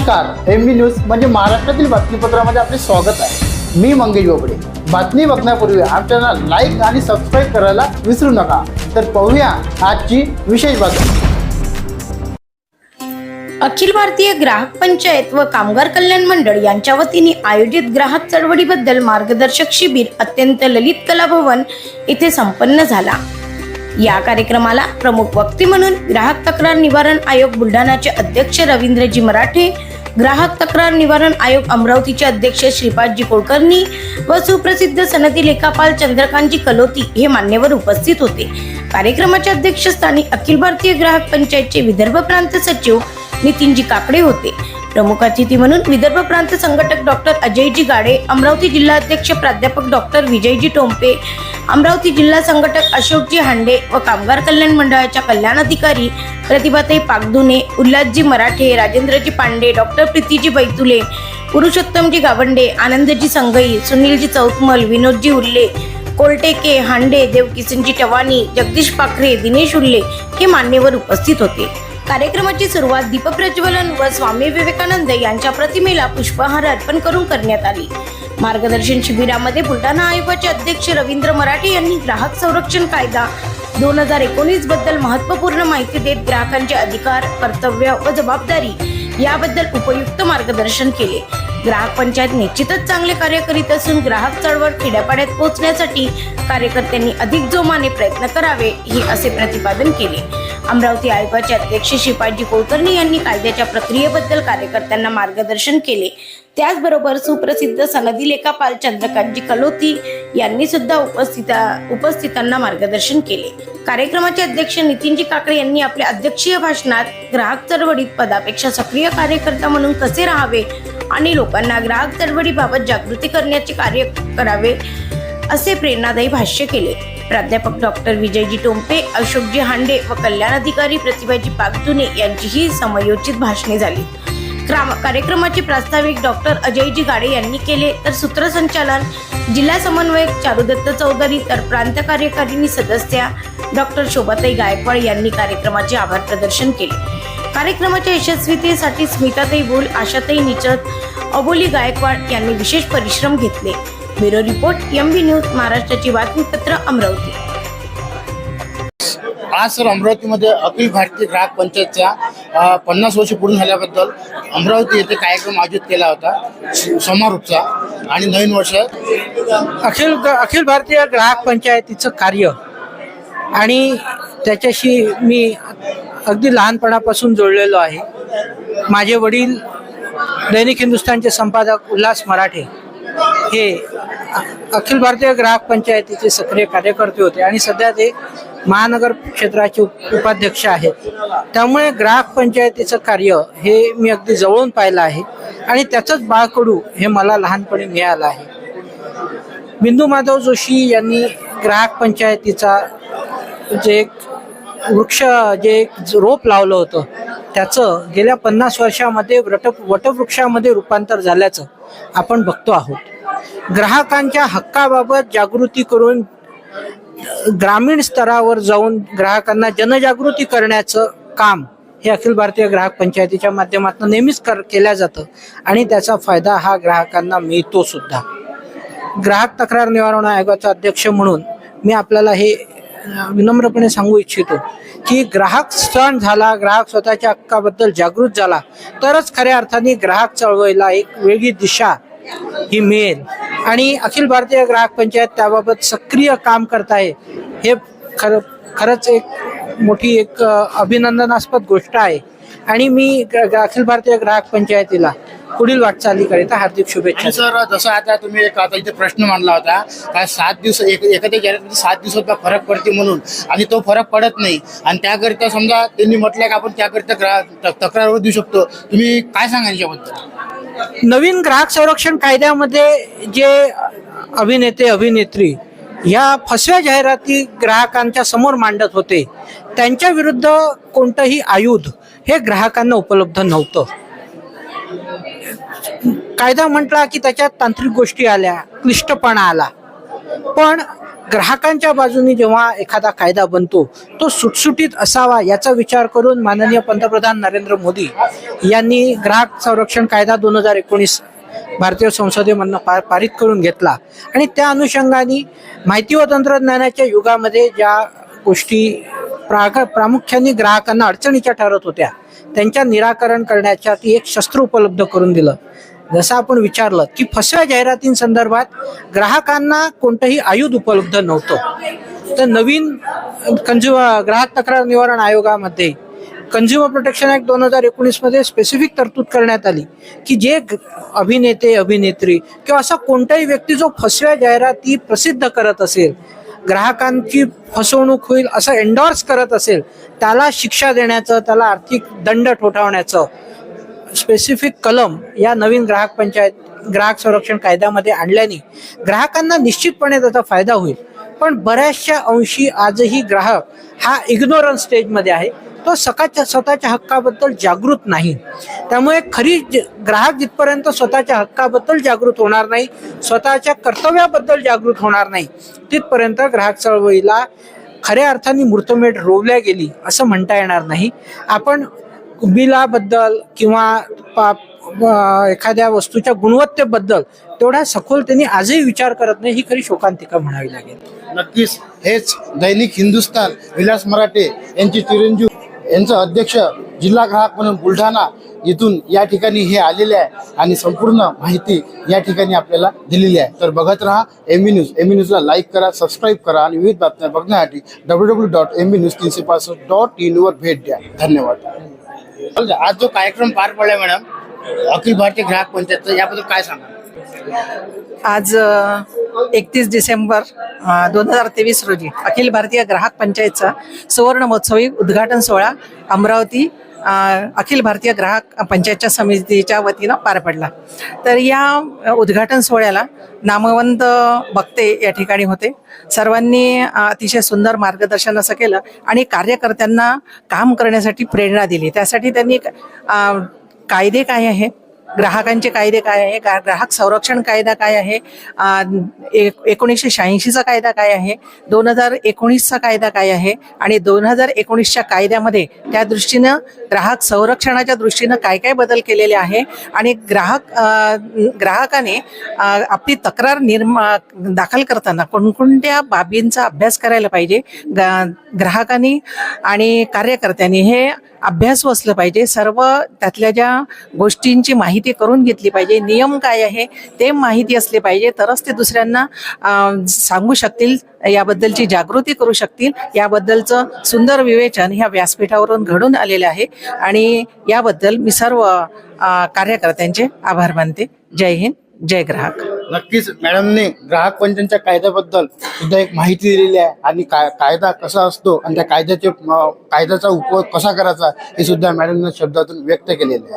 नमस्कार, MB news म्हणजे महाराष्ट्रातील बातमीपत्रामध्ये आपले स्वागत आहे। मी मंगेश बोबडे। बातमी बघण्यापूर्वी आमच्या लाईक आणि सबस्क्राईब करायला विसरू नका। तर पाहूया आजची विशेष बातमी। अखिल भारतीय ग्राहक पंचायत व कामगार कल्याण मंडळ यांच्या वतीने आयोजित ग्राहक चळवळीबद्दल मार्गदर्शक शिबिर अत्यंत ललित कला भवन येथे संपन्न झाला। या कार्यक्रमाला प्रमुख वक्ते म्हणून ग्राहक तक्रार निवारण आयोग बुलढाणाचे अध्यक्ष रवींद्रजी मराठे, ग्राहक तक्रार निवारण आयोग अमरावतीचे अध्यक्ष श्रीपादजी कुलकर्णी व सुप्रसिद्ध सनदी लेखापाल चंद्रकांतजी कलोती हे मान्यवर उपस्थित होते। कार्यक्रमाच्या अध्यक्षस्थानी अखिल भारतीय ग्राहक पंचायतचे विदर्भ प्रांत सचिव नितीनजी काकडे होते। प्रमुख अतिथी म्हणून विदर्भ प्रांत संघटक डॉक्टर अजयजी गाडे, अमरावती जिल्हा अध्यक्ष प्राध्यापक डॉक्टर विजयजी टोंपे, अमरावती जिल्हा संघटक अशोकजी हांडे व कामगार कल्याण मंडळाच्या कल्याण अधिकारी प्रतिभाताई पागदुने, उल्हासजी मराठे, राजेंद्रजी पांडे, डॉक्टर प्रीतीजी बैतुले, पुरुषोत्तमजी गावंडे, आनंदजी संगई, सुनीलजी चौतमल, विनोदजी उल्ले, कोलटेके, हांडे, देवकिसनजी टवानी, जगदीश पाखरे, दिनेश उल्ले हे मान्यवर उपस्थित होते। कार्यक्रमाची सुरुवात दीपप्रज्वलन व स्वामी विवेकानंद यांच्या प्रतिमेला पुष्पहार अर्पण करून करण्यात आली। मार्गदर्शन शिबिरामध्ये बुलढाणा आयोगाचे अध्यक्ष रवींद्र मराठे यांनी ग्राहक संरक्षण कायदा 2019 बद्दल महत्त्वपूर्ण माहिती देत ग्राहकांचे अधिकार, कर्तव्य व जबाबदारी याबद्दल उपयुक्त मार्गदर्शन केले। ग्राहक पंचायत निश्चितच चांगले कार्य करीत असून ग्राहक चळवळ खेड्यापाड्यात पोहोचण्यासाठी कार्यकर्त्यांनी अधिक जोमाने प्रयत्न करावे हे असे प्रतिपादन केले। अमरावती आयोगाचे अध्यक्ष श्रीपादजी कुलकर्णी यांनी कायद्याच्या प्रक्रियेबद्दल कार्यकर्त्यांना मार्गदर्शन केले। त्याचबरोबर सुप्रसिद्ध सनदी लेखापाल चंद्रकांतजी कलोती यांनी सुद्धा उपस्थितांना मार्गदर्शन केले। कार्यक्रमाचे अध्यक्ष नितीनजी काकडे यांनी आपल्या अध्यक्षीय भाषणात ग्राहक चळवळीत पदापेक्षा सक्रिय कार्यकर्ता म्हणून कसे राहावे आणि लोकांना ग्राहक चळवळीबाबत जागृती करण्याचे कार्य करावे असे प्रेरणादायी भाष्य केले। प्राध्यापक डॉक्टर विजयजी टोंपे, अशोकजी हांडे व कल्याण अधिकारी प्रतिभाजी पागदुने यांचीही समयोचित भाषणे झाली। कार्यक्रमाचे प्रास्ताविक डॉक्टर अजयजी गाडे यांनी केले, तर सूत्रसंचालन जिल्हा समन्वयक चारुदत्त चौधरी, तर प्रांत कार्यकारिणी सदस्या डॉक्टर शोभाताई गायकवाड यांनी कार्यक्रमाचे आभार प्रदर्शन केले। कार्यक्रमाच्या यशस्वीतेसाठी स्मिताताई बोल, आशाताई निचत, अबोली गायकवाड यांनी विशेष परिश्रम घेतले। ब्युरो रिपोर्ट, एमबी न्यूज, महाराष्ट्राची बातमीपत्र, अमरावती। आज सर अमरावतीमध्ये अखिल भारतीय ग्राहक पंचायतच्या 50 वर्ष पूर्ण झाल्याबद्दल अमरावती येथे कार्यक्रम आयोजित केला होता समारोपचा आणि नवीन वर्ष अखिल भारतीय ग्राहक पंचायतीचं कार्य आणि त्याच्याशी मी अगदी लहानपणापासून जोडलेलो आहे। माझे वडील दैनिक हिंदुस्थानचे संपादक उल्हास मराठे हे अखिल भारतीय ग्राहक पंचायतीचे सक्रिय कार्यकर्ते होते आणि सध्या ते महानगर क्षेत्राचे उपाध्यक्ष आहेत। त्यामुळे ग्राहक पंचायतीचं कार्य हे मी अगदी जवळून पाहिलं आहे आणि त्याचंच बाळकडू हे मला लहानपणी मिळालं आहे। बिंदू माधव जोशी यांनी ग्राहक पंचायतीचा जे एक रोप लावलं होतं त्याचं गेल्या 50 वर्षामध्ये वटवृक्षामध्ये रूपांतर झाल्याचं आपण बघतो आहोत। ग्राहकांच्या हक्काबाबत जागृती करून ग्रामीण स्तरावर जाऊन ग्राहकांना जनजागृती करण्याचं काम हे अखिल भारतीय ग्राहक पंचायतीच्या माध्यमातून नेहमीच केल्या जातं आणि त्याचा फायदा हा ग्राहकांना मिळतो सुद्धा। ग्राहक तक्रार निवारण आयोगाचा अध्यक्ष म्हणून मी आपल्याला हे विनम्रपणे सांगू इच्छितो की ग्राहक सण झाला, ग्राहक स्वतःच्या हक्काबद्दल जागृत झाला तरच खऱ्या अर्थाने ग्राहक चळवळीला एक वेगळी दिशा ही मिळेल आणि अखिल भारतीय ग्राहक पंचायत त्याबाबत सक्रिय काम करत आहे। हे खरंच एक मोठी अभिनंदनास्पद गोष्ट आहे आणि मी अखिल भारतीय ग्राहक पंचायतीला पुढील वाटचालीकरिता हार्दिक शुभेच्छा। सर जसं आता तुम्ही आता इथे प्रश्न मांडला होता काय 7 दिवस एखाद्या जाहिरातीमध्ये 7 दिवसात फरक पडते म्हणून आणि तो फरक पडत नाही आणि त्याकरिता समजा त्यांनी म्हटलं की आपण त्याकरिता तक्रार देऊ शकतो, तुम्ही काय सांगा याच्याबद्दल? नवीन ग्राहक संरक्षण कायद्यामध्ये जे अभिनेते अभिनेत्री या फसव्या जाहिराती ग्राहकांच्या समोर मांडत होते त्यांच्या विरुद्ध कोणतंही आयुध हे ग्राहकांना उपलब्ध नव्हतं। कायदा म्हटला की त्याच्यात तांत्रिक गोष्टी आल्या, क्लिष्टपणा आला, पण ग्राहकांच्या बाजूने जेव्हा एखादा कायदा बनतो तो सुटसुटीत असावा याचा विचार करून माननीय पंतप्रधान नरेंद्र मोदी यांनी ग्राहक संरक्षण कायदा 2019 भारतीय संसदेमधनं पारित करून घेतला आणि त्या अनुषंगाने माहिती व तंत्रज्ञानाच्या युगामध्ये ज्या गोष्टी प्रामुख्याने ग्राहकांना अडचणीच्या ठरत होत्या त्यांच्या निराकरण करण्याच्या ती एक शस्त्र उपलब्ध करून दिलं. जसं आपण विचारलं की फसव्या जाहिरातींसंदर्भात ग्राहकांना कोणतंही आयुध उपलब्ध नव्हतं, तर नवीन ग्राहक तक्रार निवारण आयोगामध्ये कंझ्युमर प्रोटेक्शन ऍक्ट 2019 मध्ये स्पेसिफिक तरतूद करण्यात आली की जे अभिनेते अभिनेत्री किंवा असा कोणताही व्यक्ती जो फसव्या जाहिराती प्रसिद्ध करत असेल, ग्राहकांची फसवणूक होईल असं एंडॉर्स करत असेल, त्याला शिक्षा देण्याचं, त्याला आर्थिक दंड ठोठावण्याचं स्पेसिफिक कलम या नवीन ग्राहक संरक्षण कायद्यामध्ये आणल्याने ग्राहकांना निश्चितपणे त्याचा फायदा होईल. पण बऱ्याचशा अंशी आजही ग्राहक हा इग्नोरन्स स्टेजमध्ये आहे, तो स्वतःच्या हक्काबद्दल जागृत नाही. त्यामुळे खरी ग्राहक जिथपर्यंत स्वतःच्या हक्काबद्दल जागृत होणार नाही, स्वतःच्या कर्तव्याबद्दल जागृत होणार नाही, तिथपर्यंत ग्राहक चळवळीला खऱ्या अर्थाने मुहूर्तमेढ रोवल्या गेली असं म्हणता येणार नाही. आपण बिलाबद्दल किंवा एखाद्या वस्तूच्या गुणवत्तेबद्दल तेवढ्या सखोलतेने आजही विचार करत नाही, ही खरी शोकांतिका म्हणावी लागेल. नक्कीच हेच दैनिक हिंदुस्तान विलास मराठे यांचे चिरंजीव यांचं अध्यक्ष जिल्हा ग्राहक म्हणून बुलढाणा इथून या ठिकाणी हे आलेले आहे आणि संपूर्ण माहिती या ठिकाणी आपल्याला दिलेली आहे. तर बघत राहा MB न्यूज. MB न्यूजला लाईक करा, सबस्क्राईब करा आणि विविध बातम्या बघण्यासाठी www.mbnews365.in वर भेट द्या. धन्यवाद. आज जो कार्यक्रम पार पडलाय मॅडम अखिल भारतीय ग्राहक पंचायत, याबद्दल काय सांगा? आज 31 डिसेंबर 2023 रोजी अखिल भारतीय ग्राहक पंचायतचा सुवर्ण महोत्सवी उद्घाटन सोहळा अमरावती अखिल भारतीय ग्राहक पंचायतच्या समितीच्या वतीनं पार पडला. तर या उद्घाटन सोहळ्याला नामवंत वक्ते या ठिकाणी होते. सर्वांनी अतिशय सुंदर मार्गदर्शन असं केलं आणि कार्यकर्त्यांना काम करण्यासाठी प्रेरणा दिली. त्यासाठी त्यांनी कायदे काय आहे, ग्राहकांचे कायदे काय आहे, ग्राहक संरक्षण कायदा काय आहे, 1986चा कायदा काय आहे, 2019चा कायदा काय आहे आणि 2019च्या कायद्यामध्ये त्या दृष्टीनं ग्राहक संरक्षणाच्या दृष्टीनं काय काय बदल केलेले आहे आणि ग्राहकाने आपली तक्रार दाखल करताना कोणकोणत्या बाबींचा अभ्यास करायला पाहिजे, ग्राहकांनी आणि कार्यकर्त्यांनी हे अभ्यास असलं पाहिजे. सर्व त्यातल्या ज्या गोष्टींची माहिती करून घेतली पाहिजे, नियम काय आहे ते माहिती असले पाहिजे, तरच ते दुसऱ्यांना सांगू शकतील, याबद्दलची जागृती करू शकतील. याबद्दलचं सुंदर विवेचन ह्या व्यासपीठावरून घडून आलेले आहे आणि याबद्दल मी सर्व कार्यकर्त्यांचे आभार मानते. जय हिंद, जय ग्राहक. नक्कीच मॅडमने ग्राहक पंचायतच्या कायद्याबद्दल सुद्धा एक माहिती दिलेली आहे आणि कायदा कसा असतो आणि त्या कायद्याचा उपयोग कसा करायचा हे सुद्धा मॅडमने शब्दातून व्यक्त केलेले आहे.